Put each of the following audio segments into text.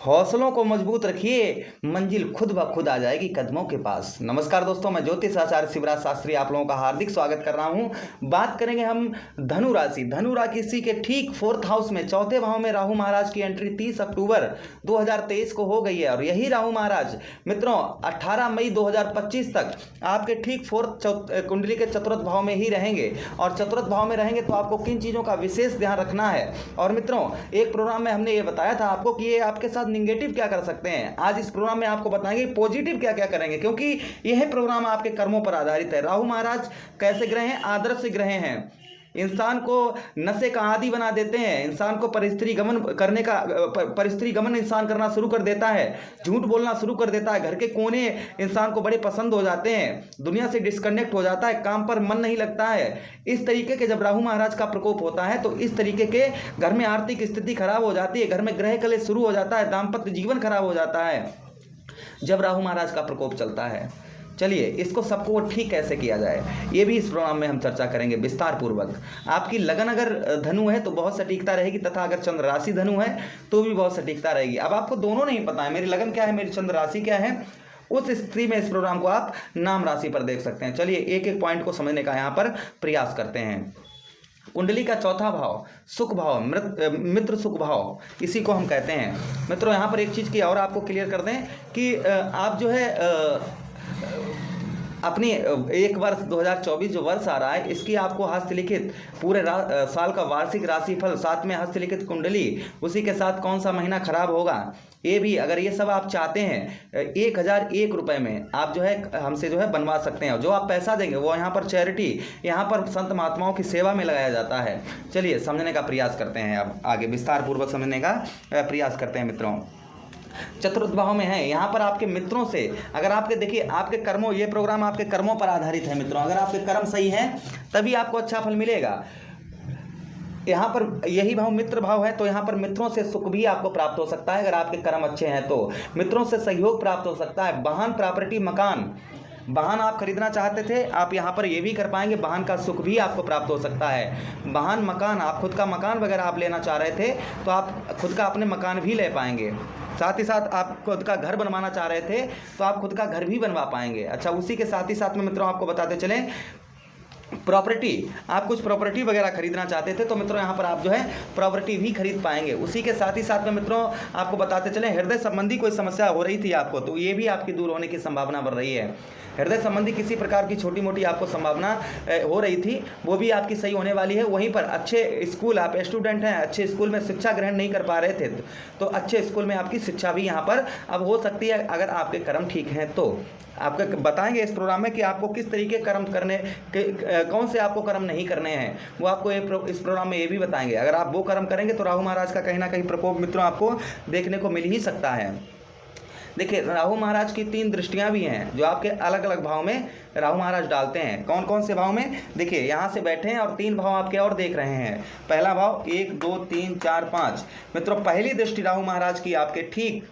हौसलों को मजबूत रखिए, मंजिल खुद ब खुद आ जाएगी कदमों के पास। नमस्कार दोस्तों, मैं ज्योतिष आचार्य शिवराज शास्त्री आप लोगों का हार्दिक स्वागत कर रहा हूं। बात करेंगे हम धनु राशि। धनु राशि के ठीक 4th हाउस में चौथे भाव में राहु महाराज की एंट्री 30 अक्टूबर 2023 को हो गई है और यही राहु महाराज मित्रों 18 मई 2025 तक आपके ठीक 4th कुंडली के चतुर्थ भाव में ही रहेंगे। और चतुर्थ भाव में रहेंगे तो आपको किन चीज़ों का विशेष ध्यान रखना है। और मित्रों, एक प्रोग्राम में हमने ये बताया था आपको कि ये आपके साथ निगेटिव क्या कर सकते हैं। आज इस प्रोग्राम में आपको बताएंगे पॉजिटिव क्या क्या करेंगे, क्योंकि यह प्रोग्राम आपके कर्मों पर आधारित है। राहु महाराज कैसे ग्रह हैं? आदर्श ग्रह हैं। इंसान को नशे का आदी बना देते हैं, इंसान को परिस्त्री गमन इंसान करना शुरू कर देता है, झूठ बोलना शुरू कर देता है, घर के कोने इंसान को बड़े पसंद हो जाते हैं, दुनिया से डिस्कनेक्ट हो जाता है, काम पर मन नहीं लगता है। इस तरीके के जब राहु महाराज का प्रकोप होता है तो इस तरीके के घर में आर्थिक स्थिति खराब हो जाती है, घर में ग्रह कलेश शुरू हो जाता है, दाम्पत्य जीवन खराब हो जाता है जब राहु महाराज का प्रकोप चलता है। चलिए, इसको सबको ठीक कैसे किया जाए ये भी इस प्रोग्राम में हम चर्चा करेंगे विस्तार पूर्वक। आपकी लगन अगर धनु है तो बहुत सटीकता रहेगी, तथा अगर चंद्र राशि धनु है तो भी बहुत सटीकता रहेगी। अब आपको दोनों नहीं पता है मेरी लगन क्या है, मेरी चंद्र राशि क्या है, उस स्थिति में इस प्रोग्राम को आप नाम राशि पर देख सकते हैं। चलिए, एक एक पॉइंट को समझने का यहाँ पर प्रयास करते हैं। कुंडली का चौथा भाव सुख भाव, मित्र सुख भाव, इसी को हम कहते हैं। मित्रों, यहाँ पर एक चीज़ की और आपको क्लियर कर दें कि आप जो है अपनी एक वर्ष 2024 जो वर्ष आ रहा है इसकी आपको हस्तलिखित पूरे साल का वार्षिक राशिफल, साथ में हस्तलिखित कुंडली, उसी के साथ कौन सा महीना खराब होगा ये भी, अगर ये सब आप चाहते हैं 1001 रुपये में आप जो है हमसे जो है बनवा सकते हैं। जो आप पैसा देंगे वो यहाँ पर चैरिटी, यहाँ पर संत महात्माओं की सेवा में लगाया जाता है। चलिए, समझने का प्रयास करते हैं, अब आगे विस्तार पूर्वक समझने का प्रयास करते हैं। मित्रों, चतुर्थ भाव में है, यहाँ पर आपके मित्रों से अगर आपके देखिए आपके कर्मों, ये प्रोग्राम आपके कर्मों पर आधारित है मित्रों। अगर आपके कर्म सही हैं तभी आपको अच्छा फल मिलेगा। यहाँ पर यही भाव मित्र भाव है तो यहाँ पर मित्रों से सुख भी आपको प्राप्त हो सकता है। अगर आपके कर्म अच्छे हैं तो मित्रों से सहयोग प्राप्त हो सकता है। वाहन, प्रॉपर्टी, मकान, वाहन आप खरीदना चाहते थे, आप यहाँ पर ये भी कर पाएंगे, वाहन का सुख भी आपको प्राप्त हो सकता है। वाहन, मकान, आप खुद का मकान वगैरह आप लेना चाह रहे थे तो आप खुद का अपने मकान भी ले पाएंगे। साथ ही साथ आप खुद का घर बनवाना चाह रहे थे तो आप खुद का घर भी बनवा पाएंगे। अच्छा, उसी के साथ ही साथ में मित्रों आपको बताते चलें प्रॉपर्टी, आप कुछ प्रॉपर्टी वगैरह खरीदना चाहते थे तो मित्रों यहाँ पर आप जो है प्रॉपर्टी भी खरीद पाएंगे। उसी के साथ ही साथ में मित्रों आपको बताते चलें हृदय संबंधी कोई समस्या हो रही थी आपको तो ये भी आपकी दूर होने की संभावना बढ़ रही है। हृदय संबंधी किसी प्रकार की छोटी मोटी आपको संभावना हो रही थी वो भी आपकी सही होने वाली है। वहीं पर अच्छे स्कूल, आप स्टूडेंट हैं, अच्छे स्कूल में शिक्षा ग्रहण नहीं कर पा रहे थे तो अच्छे स्कूल में आपकी शिक्षा भी यहाँ पर अब हो सकती है अगर आपके कर्म ठीक हैं तो। आपको बताएंगे इस प्रोग्राम में कि आपको किस तरीके कर्म करने कौन से आपको कर्म नहीं करने हैं, वो आपको इस प्रोग्राम में ये भी बताएंगे। अगर आप वो कर्म करेंगे तो राहु महाराज का कहीं ना कहीं प्रकोप मित्रों आपको देखने को मिल ही सकता है। देखिए, राहु महाराज की 3 दृष्टियां भी हैं जो आपके अलग अलग भाव में राहु महाराज डालते हैं। कौन कौन से भाव में? देखिए, यहाँ से बैठे हैं और 3 भाव आपके और देख रहे हैं। पहला भाव 1 2 3 4 5 मित्रों, पहली दृष्टि राहु महाराज की आपके ठीक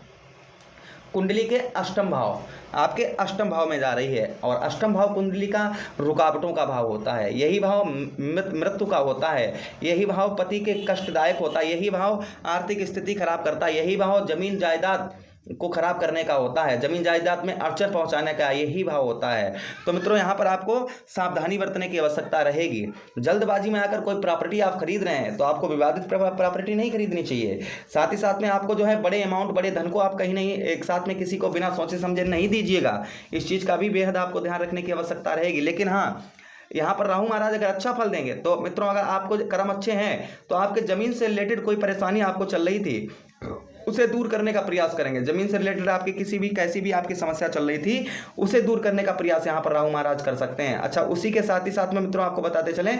कुंडली के अष्टम भाव, आपके अष्टम भाव में जा रही है। और अष्टम भाव कुंडली का रुकावटों का भाव होता है, यही भाव मृत्यु का होता है, यही भाव पति के कष्टदायक होता है, यही भाव आर्थिक स्थिति खराब करता है, यही भाव जमीन जायदाद को खराब करने का होता है, जमीन जायदाद में अड़चन पहुंचाने का यही भाव होता है। तो मित्रों, यहाँ पर आपको सावधानी बरतने की आवश्यकता रहेगी। जल्दबाजी में आकर कोई प्रॉपर्टी आप खरीद रहे हैं तो आपको विवादित प्रॉपर्टी नहीं खरीदनी चाहिए। साथ ही साथ में आपको जो है बड़े अमाउंट, बड़े धन को आप कहीं नहीं एक साथ में किसी को बिना सोचे समझे नहीं दीजिएगा। इस चीज़ का भी बेहद आपको ध्यान रखने की आवश्यकता रहेगी। लेकिन हाँ, यहाँ पर राहु महाराज अगर अच्छा फल देंगे तो मित्रों अगर आपको कर्म अच्छे हैं तो आपके जमीन से रिलेटेड कोई परेशानी आपको चल रही थी उसे दूर करने का प्रयास करेंगे। जमीन से रिलेटेड आपकी किसी भी कैसी भी आपकी समस्या चल रही थी उसे दूर करने का प्रयास यहाँ पर राहु महाराज कर सकते हैं। अच्छा, उसी के साथ ही साथ में मित्रों आपको बताते चलें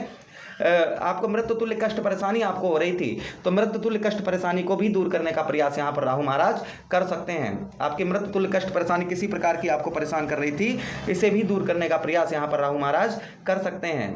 आपको मृत्यु तुल्य कष्ट परेशानी आपको हो रही थी तो मृत्यु तुल्य कष्ट परेशानी को भी दूर करने का प्रयास यहाँ पर राहु महाराज कर सकते हैं। आपकी मृत्यु तुल्य कष्ट परेशानी किसी प्रकार की आपको परेशान कर रही थी, इसे भी दूर करने का प्रयास यहाँ पर राहु महाराज कर सकते हैं।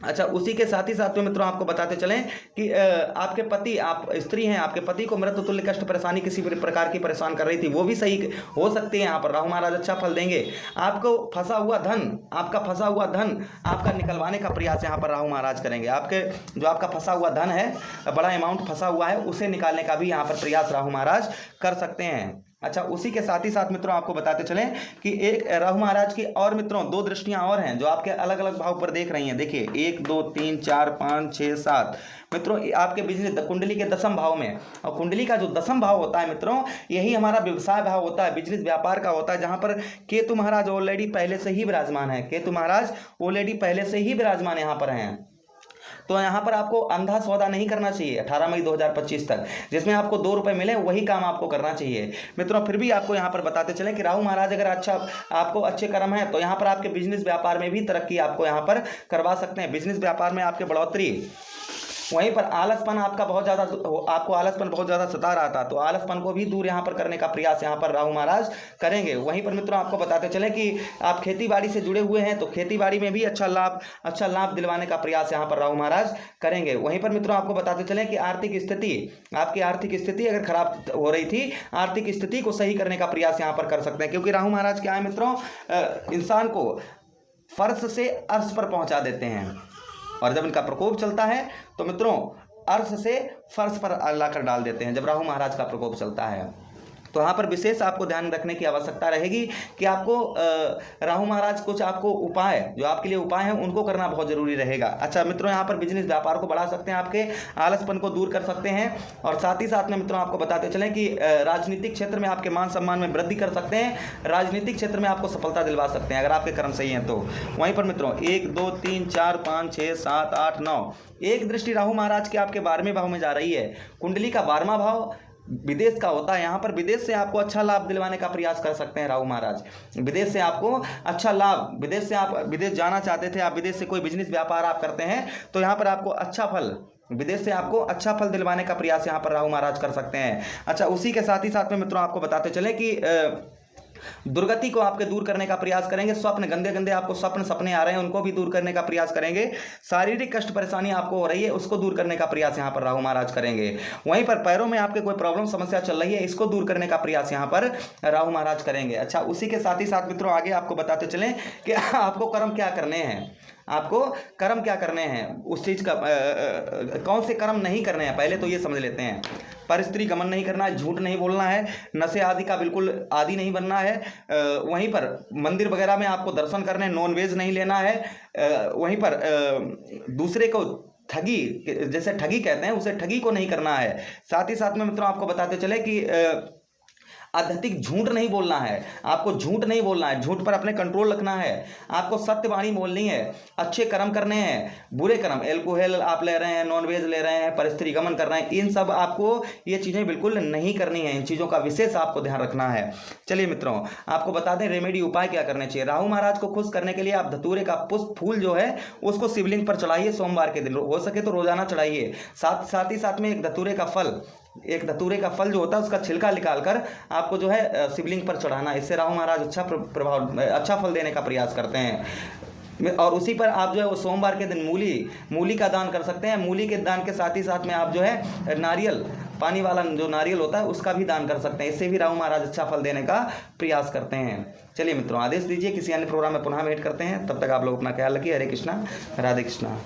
अच्छा, उसी के साथ ही साथ में मित्रों आपको बताते चलें कि आपके पति, आप स्त्री हैं, आपके पति को मृत्यु तुल्य कष्ट परेशानी किसी भी प्रकार की परेशान कर रही थी, वो भी सही हो सकती है। यहाँ पर राहु महाराज अच्छा फल देंगे। आपको फंसा हुआ धन, आपका फंसा हुआ धन आपका निकलवाने का प्रयास यहाँ पर राहु महाराज करेंगे। आपके जो आपका फंसा हुआ धन है, बड़ा अमाउंट फंसा हुआ है, उसे निकालने का भी यहाँ पर प्रयास राहु महाराज कर सकते हैं। अच्छा, उसी के साथ ही साथ मित्रों आपको बताते चलें कि एक राहु महाराज की और मित्रों 2 दृष्टियां और हैं जो आपके अलग अलग भाव पर देख रही हैं। देखिए 1 2 3 4 5 6 7 मित्रों आपके बिजनेस कुंडली के 10वें भाव में, और कुंडली का जो 10वां भाव होता है मित्रों, यही हमारा व्यवसाय भाव होता है, बिजनेस व्यापार का होता है, जहां पर केतु महाराज ऑलरेडी पहले से ही विराजमान है। केतु महाराज ऑलरेडी पहले से ही विराजमान यहाँ पर हैं। तो यहाँ पर आपको अंधा सौदा नहीं करना चाहिए 18 मई 2025 तक। जिसमें आपको 2 रुपए मिले वही काम आपको करना चाहिए मित्रों। फिर भी आपको यहाँ पर बताते चले कि राहु महाराज अगर आपको अच्छे कर्म है तो यहाँ पर आपके बिजनेस व्यापार में भी तरक्की आपको यहाँ पर करवा सकते हैं, बिजनेस व्यापार में आपके बढ़ोतरी। वहीं पर आलसपन आपका बहुत ज़्यादा, आपको आलसपन बहुत ज़्यादा सता रहा था, तो आलसपन को भी दूर यहाँ पर करने का प्रयास यहाँ पर राहु महाराज करेंगे। वहीं पर मित्रों आपको बताते चलें कि आप खेती बाड़ी से जुड़े हुए हैं तो खेती बाड़ी में भी अच्छा लाभ दिलवाने का प्रयास यहाँ पर राहु महाराज करेंगे। वहीं पर मित्रों आपको बताते चलें कि आर्थिक स्थिति, आपकी आर्थिक स्थिति अगर खराब हो रही थी, आर्थिक स्थिति को सही करने का प्रयास यहाँ पर कर सकते हैं, क्योंकि राहु महाराज क्या है मित्रों, इंसान को फर्श से अर्श पर पहुँचा देते हैं, और जब इनका प्रकोप चलता है तो मित्रों अर्श से फर्श पर लाकर डाल देते हैं जब राहु महाराज का प्रकोप चलता है। तो यहाँ पर विशेष आपको ध्यान रखने की आवश्यकता रहेगी कि आपको राहु महाराज कुछ आपको उपाय, जो आपके लिए उपाय हैं उनको करना बहुत जरूरी रहेगा। अच्छा मित्रों, यहाँ पर बिजनेस व्यापार को बढ़ा सकते हैं, आपके आलसपन को दूर कर सकते हैं, और साथ ही साथ में मित्रों आपको बताते चलें कि राजनीतिक क्षेत्र में आपके मान सम्मान में वृद्धि कर सकते हैं, राजनीतिक क्षेत्र में आपको सफलता दिलवा सकते हैं अगर आपके कर्म सही हैं तो। वहीं पर मित्रों 1 2 3 4 5 6 7 8 9 एक दृष्टि राहु महाराज के आपके 12वें भाव में जा रही है। कुंडली का 12वां भाव विदेश का होता है। यहाँ पर विदेश से आपको अच्छा लाभ दिलवाने का प्रयास कर सकते हैं राहु महाराज। विदेश से आपको अच्छा लाभ, विदेश से आप विदेश जाना चाहते थे, आप विदेश से कोई बिजनेस व्यापार आप करते हैं तो यहाँ पर आपको अच्छा फल, विदेश से आपको अच्छा फल दिलवाने का प्रयास यहाँ पर राहु महाराज कर सकते हैं। अच्छा, उसी के साथ ही साथ में मित्रों आपको बताते चले कि दुर्गति को आपके दूर करने का प्रयास करेंगे। स्वप्न, गंदे गंदे आपको सपने आ रहे हैं उनको भी दूर करने का प्रयास करेंगे। शारीरिक कष्ट परेशानी आपको हो रही है उसको दूर करने का प्रयास यहाँ पर राहु महाराज करेंगे। वहीं पर पैरों में आपके कोई प्रॉब्लम समस्या चल रही है, इसको दूर करने का प्रयास यहाँ पर राहु महाराज करेंगे। अच्छा, उसी के साथ ही साथ मित्रों आगे आपको बताते चलें कि आपको कर्म क्या करने हैं, आपको कर्म क्या करने हैं, उस चीज़ का कौन से कर्म नहीं करने हैं पहले तो ये समझ लेते हैं। पर स्त्री गमन नहीं करना है, झूठ नहीं बोलना है, नशे आदि का बिल्कुल आदि नहीं बनना है, वहीं पर मंदिर वगैरह में आपको दर्शन करने, नॉनवेज नहीं लेना है, वहीं पर दूसरे को ठगी, जैसे ठगी कहते हैं उसे ठगी को नहीं करना है। साथ ही साथ में मित्रों आपको बताते चले कि अत्यधिक झूठ नहीं बोलना है, आपको झूठ नहीं बोलना है, झूठ पर अपने कंट्रोल रखना है, आपको सत्यवाणी बोलनी है, अच्छे कर्म करने हैं, बुरे कर्म एल्कोहल आप ले रहे हैं, नॉनवेज ले रहे हैं, परस्त्री गमन कर रहे हैं, इन सब आपको ये चीज़ें बिल्कुल नहीं करनी है, इन चीज़ों का विशेष आपको ध्यान रखना है। चलिए मित्रों आपको बता दें रेमेडी उपाय क्या करने चाहिए। राहु महाराज को खुश करने के लिए आप धतूरे का पुष्प फूल जो है उसको शिवलिंग पर चढ़ाइए, सोमवार के दिन हो सके तो रोजाना चढ़ाइए। साथ ही साथ में एक धतूरे का फल जो होता है उसका छिलका निकालकर आपको जो है शिवलिंग पर चढ़ाना, इससे राहु महाराज अच्छा फल देने का प्रयास करते हैं। और उसी पर आप जो है वो सोमवार के दिन मूली का दान कर सकते हैं। मूली के दान के साथ ही साथ में आप जो है नारियल, पानी वाला जो नारियल होता है उसका भी दान कर सकते हैं, इससे भी राहु महाराज अच्छा फल देने का प्रयास करते हैं। चलिए मित्रों आदेश दीजिए, किसी अन्य प्रोग्राम में पुनः भेंट करते हैं, तब तक आप लोग अपना ख्याल रखिए। हरे कृष्णा, राधे कृष्णा।